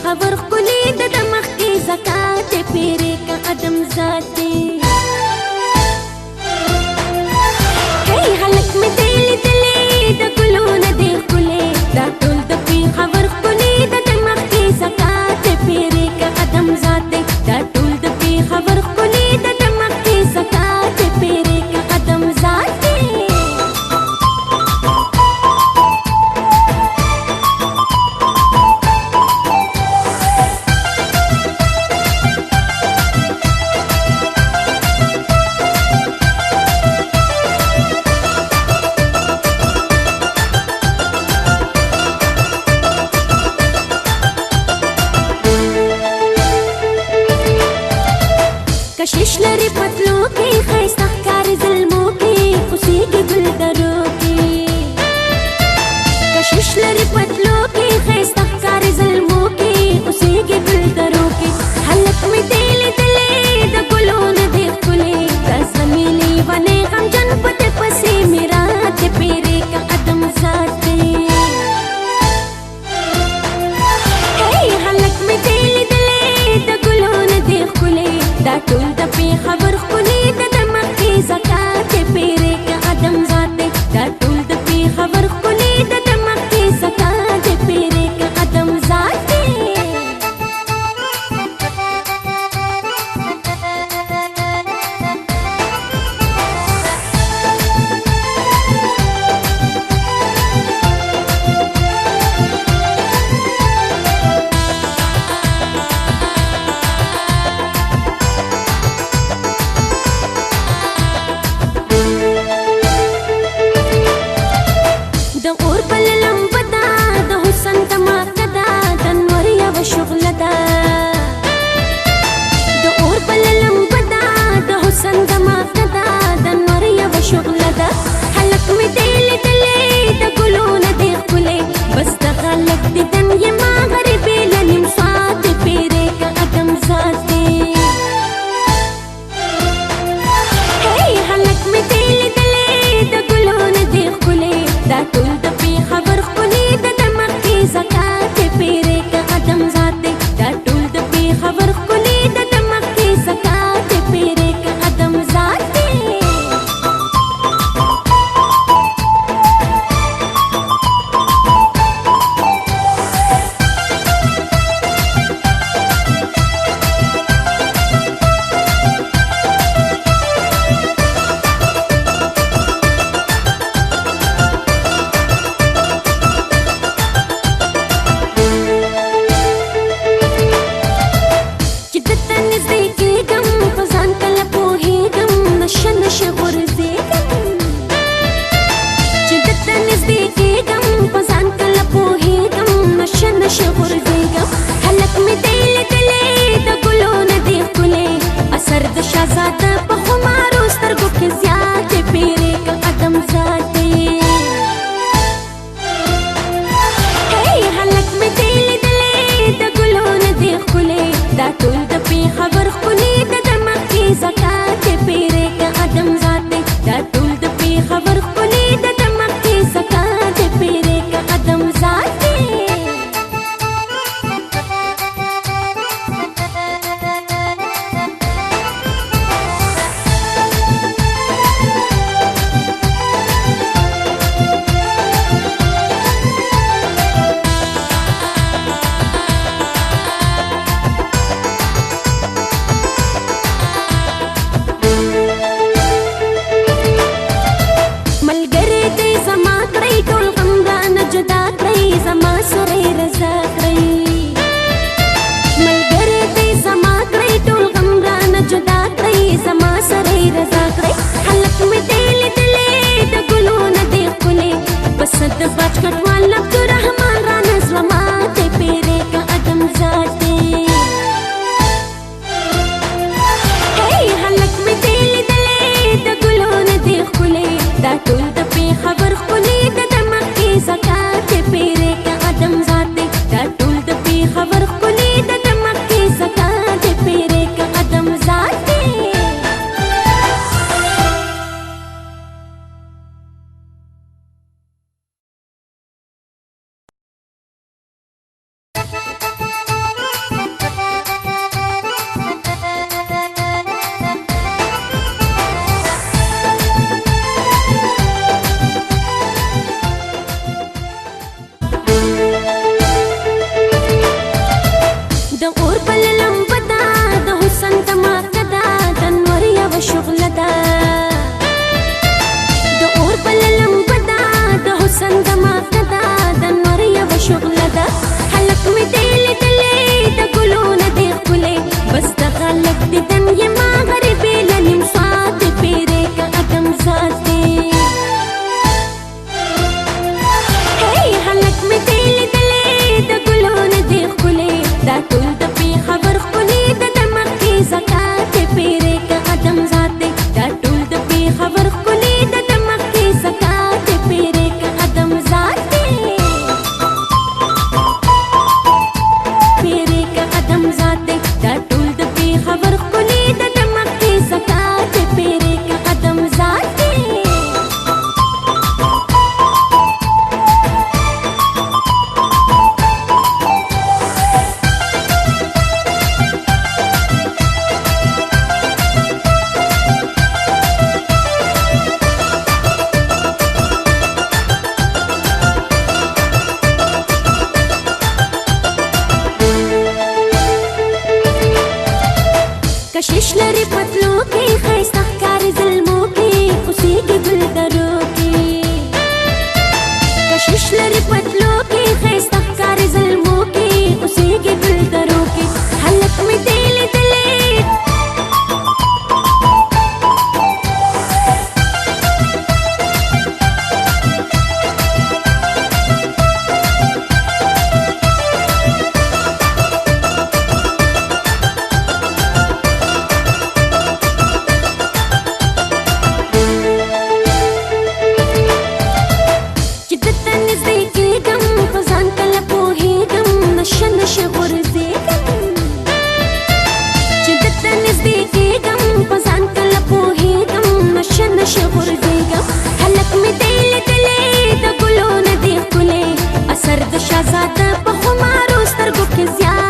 خبر خلی د دمخ کی زکات پیری کا ادم ذاتی کای حلق می دل دلی د ګلونه دی خلی دا ټول د پی خبر خلی د دمخ کی زکات پیری کا ادم ذاتی دا ټول د پی خبر خلی د دمخ کی زکات پیری کا ادم ذاتی कशिश लरी पतलों की खैस्ता कार ज़ुल्मों की खुशी की गुलदरों की कशिश लरी पतलों की खैस्ता कार ज़ुल्मों की खुशी की गुलदरों की हलक में दिल दिले द गुलों ने देख खुले कसमीली बने हम जन पते पसी मेरा ते पेरे का कदम जाते हलक में दिल दिले द गुलों ने देख खुले दा टोल د پی خبر خلی د دمخ کی زکات پیری کا ادم ذاته دا ټول د پی خبر خلی د دمخ کی زکات پیری کا ادم ذاته د اور بل لمبدا د حسن دماغدا د نور یو شغل دا د اور بل لمبدا د حسن دماغدا د نور یو شغل دا حلق می دل دلې د ګلونه دی خلې بس د خلق د دم یما غریب لنیم سات پیری کا ادم ذاتی حلق می دل دلې د ګلونه دی خلې دا ټول د پی خبر خلی د دمخ کی زکات پیری کا ادم ذاته دا ټول د پی خبر خلی د دمخ کی زکات پیری کا ادم ذاته حلق می دل دلې د ګلونه دی خلې اثر د شهزاده په خمارو سترګو کې زیات پیری کا ادم ذاته حلق می دل دلې د ګلونه دی خلې دا ټول د پی خبر خلی د دمخ کی زکات پیری کا ادم ذاته دا ټول د پی خبر خلی د دمخ کی زکات پیری کا ادم ذاته زما سره رضا کړی ملګری دې زما کړی ټول غم رانه جدا کړی زما سره رضا کړی حلق می دل دلې د ګلونه دی خلې بس د بچ کټوال عبدالرحمن رانه زما ته پیری کا ادم ذاته حلق می دل دلې د ګلونه دی خلې دا ټول د پی خبر خلی د دمخ کی زکات پیری کا ادم ذاته دا ټول د پی خبر خلی د دمخ کی زکات پیری کا ادم ذاته سترګو کې زیات